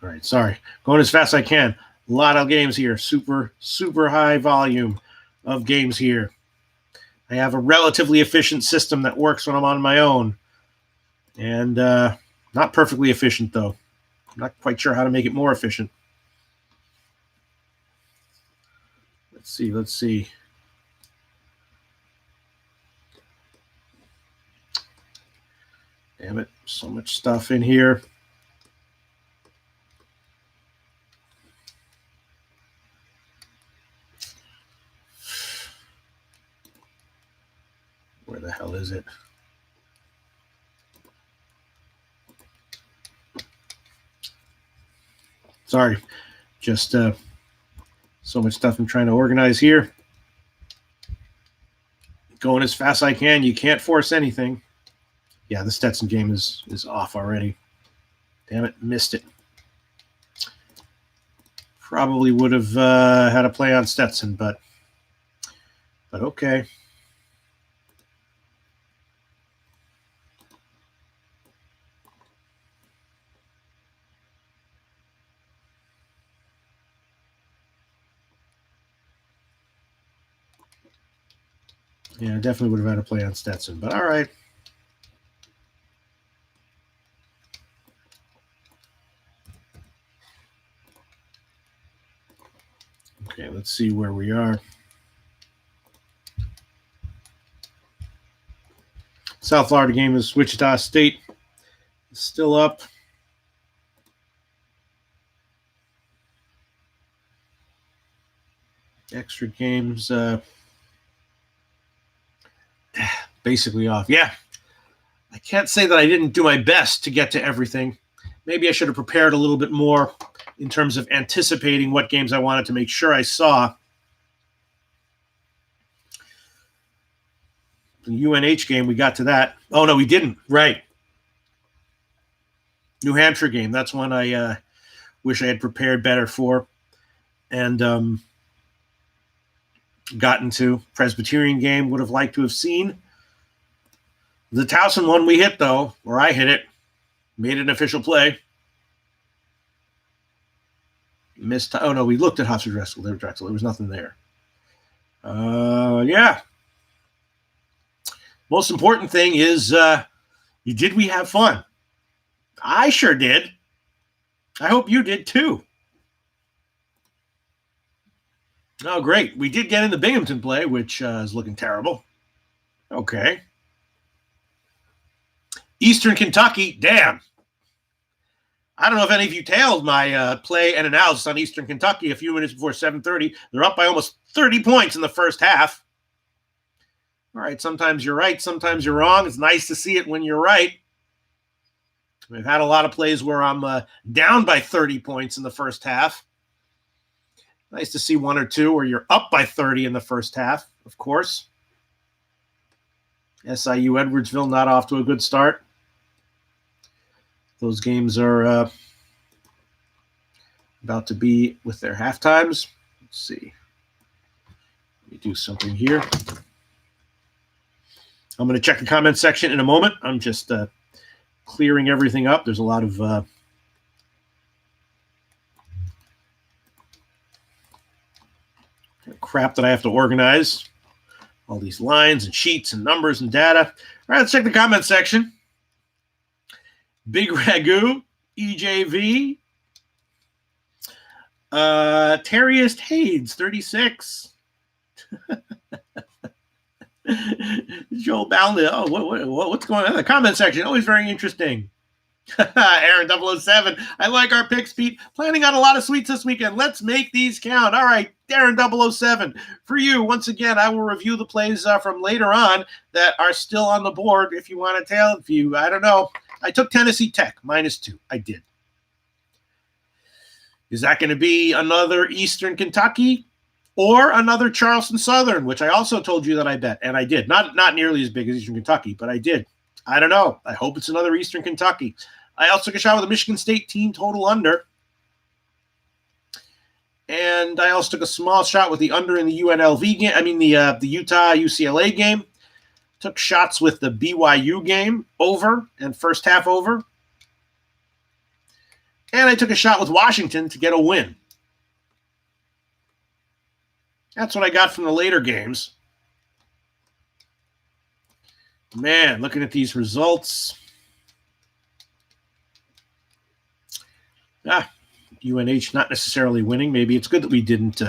All right, sorry. Going as fast as I can. A lot of games here. Super high volume of games here. I have a relatively efficient system that works when I'm on my own. And not perfectly efficient, though. I'm not quite sure how to make it more efficient. Let's see. Damn it, so much stuff in here. Where the hell is it? Sorry, just so much stuff I'm trying to organize here. Going as fast as I can. You can't force anything. Yeah, the Stetson game is off already. Damn it, missed it. Probably would have had a play on Stetson, but okay. Yeah, definitely would have had a play on Stetson, but all right. Okay, let's see where we are. South Florida game is Wichita State. It's still up. Extra games basically off. Yeah, I can't say that I didn't do my best to get to everything. maybe I should have prepared a little bit more in terms of anticipating what games I wanted to make sure I saw. The UNH game, we got to that. Oh, no, we didn't. Right. New Hampshire game. That's one I wish I had prepared better for. And gotten to. Presbyterian game, would have liked to have seen. The Towson one we hit, though, or I hit it. Made an official play. Missed. Oh, no, we looked at Hofstra Drexel. There was nothing there. Yeah. Most important thing is, did we have fun? I sure did. I hope you did too. Oh, great. We did get in the Binghamton play, which is looking terrible. Okay. Eastern Kentucky, damn. I don't know if any of you tailed my play and analysis on Eastern Kentucky a few minutes before 7:30. They're up by almost 30 points in the first half. All right, sometimes you're right, sometimes you're wrong. It's nice to see it when you're right. We've had a lot of plays where I'm down by 30 points in the first half. Nice to see one or two where you're up by 30 in the first half, of course. SIU Edwardsville not off to a good start. Those games are about to be with their halftimes. Let's see. Let me do something here. I'm going to check the comment section in a moment. I'm just clearing everything up. There's a lot of crap that I have to organize. All these lines and sheets and numbers and data. All right, let's check the comment section. Big Ragu, EJV, Terriest Hades, 36. Joel Balda. Oh, what's going on in the comment section? Always very interesting. Aaron 007. I like our picks, Pete. Planning on a lot of sweets this weekend. Let's make these count. All right, Darren 007. For you, once again, I will review the plays from later on that are still on the board. If you want to tail, I don't know. I took Tennessee Tech, -2. I did. Is that going to be another Eastern Kentucky or another Charleston Southern, which I also told you that I bet, and I did. Not nearly as big as Eastern Kentucky, but I did. I don't know. I hope it's another Eastern Kentucky. I also took a shot with a Michigan State team total under. And I also took a small shot with the under in the UNLV game. I mean, the Utah UCLA game. Took shots with the BYU game over and first half over. And I took a shot with Washington to get a win. That's what I got from the later games. Man, looking at these results. UNH not necessarily winning. Maybe it's good that we didn't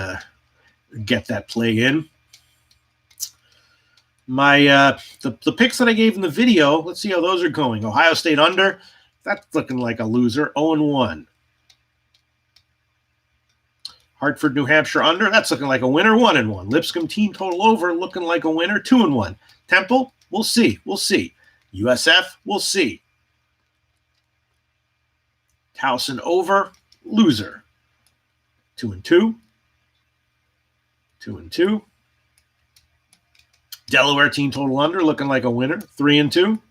get that play in. My the picks that I gave in the video, let's see how those are going. Ohio State under, that's looking like a loser, 0-1. Hartford, New Hampshire under, that's looking like a winner, 1-1. Lipscomb team total over, looking like a winner, 2-1. Temple, we'll see. USF, we'll see. Towson over, loser, 2-2. 2-2. Delaware team total under, looking like a winner, 3-2.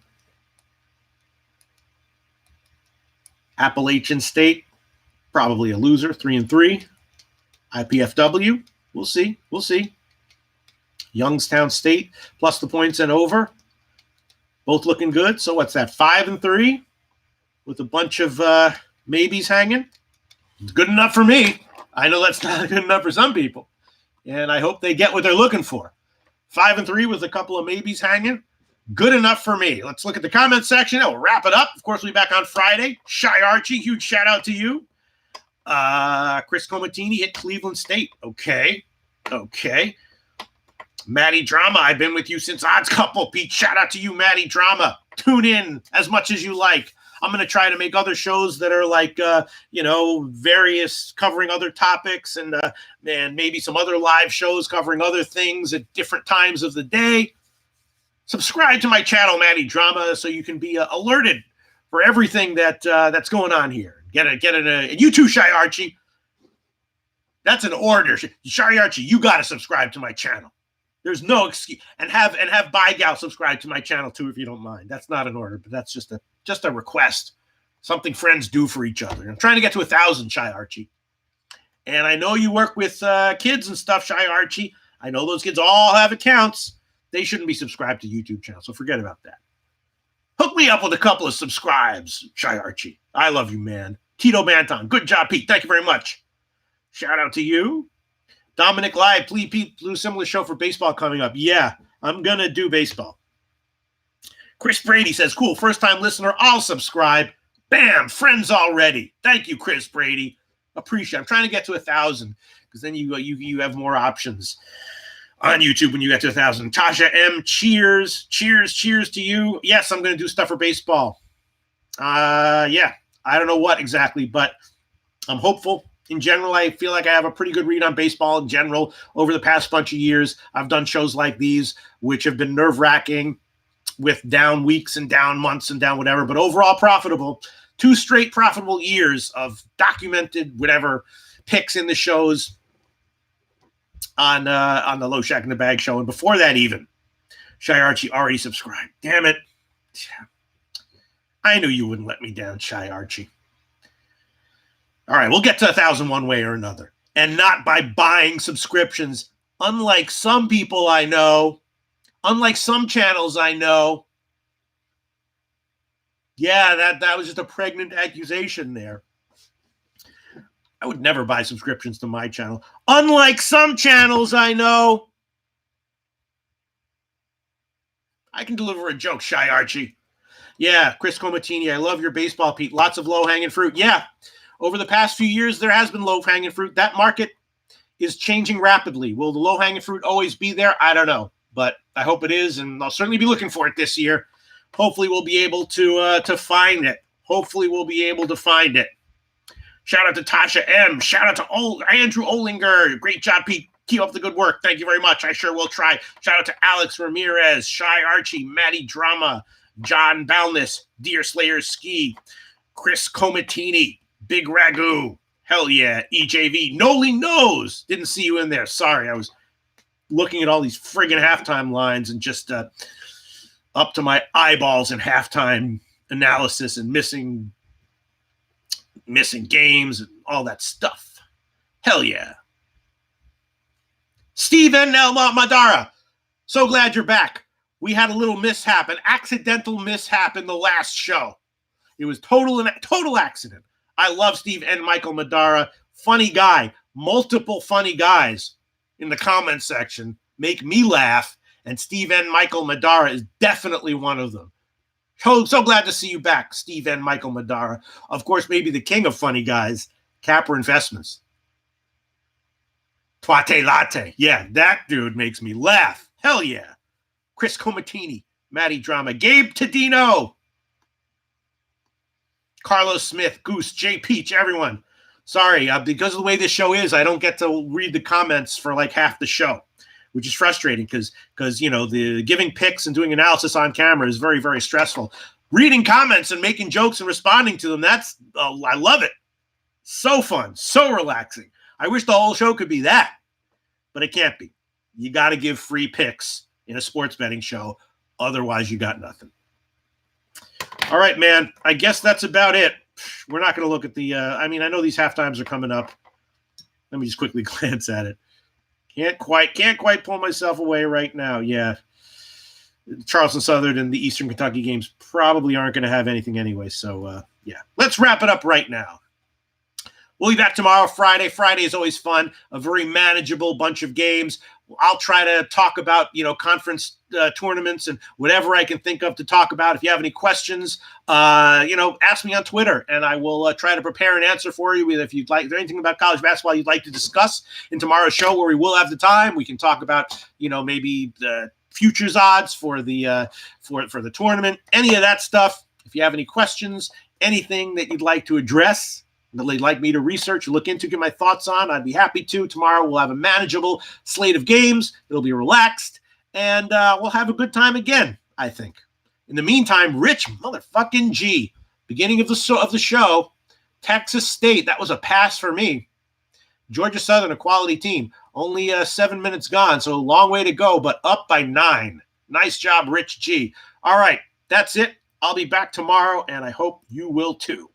Appalachian State, probably a loser, 3-3. IPFW, we'll see. Youngstown State, plus the points and over, both looking good. So what's that, 5-3 with a bunch of maybes hanging? It's good enough for me. I know that's not good enough for some people, and I hope they get what they're looking for. 5-3 with a couple of maybes hanging. Good enough for me. Let's look at the comment section. We'll wrap it up. Of course, we'll be back on Friday. Shy Archie, huge shout out to you. Chris Comatini hit Cleveland State. Okay. Maddie Drama, I've been with you since Odds Couple. Pete, shout out to you, Maddie Drama. Tune in as much as you like. I'm going to try to make other shows that are like, various covering other topics and maybe some other live shows covering other things at different times of the day. Subscribe to my channel, Maddie Drama, so you can be alerted for everything that's going on here. Get it. You too, Shy Archie. That's an order. Shy Archie, you got to subscribe to my channel. There's no excuse. And have By Gal subscribe to my channel too, if you don't mind. That's not an order, but that's just a request. Something friends do for each other. I'm trying to get to 1,000, Shy Archie. And I know you work with kids and stuff, Shy Archie. I know those kids all have accounts. They shouldn't be subscribed to YouTube channels, so forget about that. Hook me up with a couple of subscribes, Shy Archie. I love you, man. Tito Banton. Good job, Pete. Thank you very much. Shout out to you. Dominic Live, please, Pete, Blue Similar show for baseball coming up. Yeah, I'm going to do baseball. Chris Brady says, cool, first-time listener, I'll subscribe. Bam, friends already. Thank you, Chris Brady. Appreciate it. I'm trying to get to 1,000 because then you have more options on YouTube when you get to 1,000. Tasha M, cheers to you. Yes, I'm going to do stuff for baseball. Yeah, I don't know what exactly, but I'm hopeful. In general, I feel like I have a pretty good read on baseball in general over the past bunch of years. I've done shows like these, which have been nerve-wracking with down weeks and down months and down whatever, but overall profitable. 2 straight profitable years of documented whatever picks in the shows on the Low Shack in the Bag show. And before that even, Shy Archie already subscribed. Damn it. I knew you wouldn't let me down, Shy Archie. All right, we'll get to 1,000 one way or another. And not by buying subscriptions, unlike some people I know, unlike some channels I know. Yeah, that was just a pregnant accusation there. I would never buy subscriptions to my channel. Unlike some channels I know. I can deliver a joke, Shy Archie. Yeah, Chris Comatini, I love your baseball, Pete. Lots of low-hanging fruit. Yeah, over the past few years, there has been low-hanging fruit. That market is changing rapidly. Will the low-hanging fruit always be there? I don't know, but I hope it is, and I'll certainly be looking for it this year. Hopefully, we'll be able to find it. Hopefully, we'll be able to find it. Shout out to Tasha M. Shout out to Andrew Olinger. Great job, Pete. Keep up the good work. Thank you very much. I sure will try. Shout out to Alex Ramirez, Shy Archie, Maddie Drama, John Balness, Deer Slayer Ski, Chris Comatini, Big Ragu. Hell yeah. EJV. Noli knows. Didn't see you in there. Sorry. I was looking at all these friggin' halftime lines and just up to my eyeballs in halftime analysis and missing games and all that stuff. Hell yeah. Steven Madara, so glad you're back. We had a little mishap, an accidental mishap in the last show. It was total accident. I love Steve and Michael Madara. Funny guy. Multiple funny guys in the comment section make me laugh, and Steve and Michael Madara is definitely one of them. So glad to see you back, Steve and Michael Madara. Of course, maybe the king of funny guys, Capper Investments. Tuate Latte. Yeah, that dude makes me laugh. Hell yeah. Chris Comatini, Matty Drama, Gabe Tadino, Carlos Smith, Goose, Jay Peach, everyone. Sorry, because of the way this show is, I don't get to read the comments for like half the show, which is frustrating because the giving picks and doing analysis on camera is very, very stressful. Reading comments and making jokes and responding to them, I love it. So fun, so relaxing. I wish the whole show could be that, but it can't be. You got to give free picks in a sports betting show. Otherwise, you got nothing. All right, man. I guess that's about it. We're not going to look at the I know these halftimes are coming up. Let me just quickly glance at it. Can't quite pull myself away right now. Yeah. Charleston Southern and the Eastern Kentucky games probably aren't going to have anything anyway. So, yeah. Let's wrap it up right now. We'll be back tomorrow, Friday. Friday is always fun. A very manageable bunch of games. I'll try to talk about, conference tournaments and whatever I can think of to talk about. If you have any questions, ask me on Twitter, and I will try to prepare an answer for you. If you'd like, if there's anything about college basketball you'd like to discuss in tomorrow's show, where we will have the time, we can talk about, maybe the futures odds for the for the tournament, any of that stuff. If you have any questions, anything that you'd like to address, that you'd like me to research, look into, get my thoughts on, I'd be happy to. Tomorrow we'll have a manageable slate of games. It'll be relaxed, and we'll have a good time again, I think. In the meantime, Rich motherfucking G, beginning of the show, Texas State, that was a pass for me. Georgia Southern, a quality team. Only 7 minutes gone, so a long way to go, but up by 9. Nice job, Rich G. All right, that's it. I'll be back tomorrow, and I hope you will too.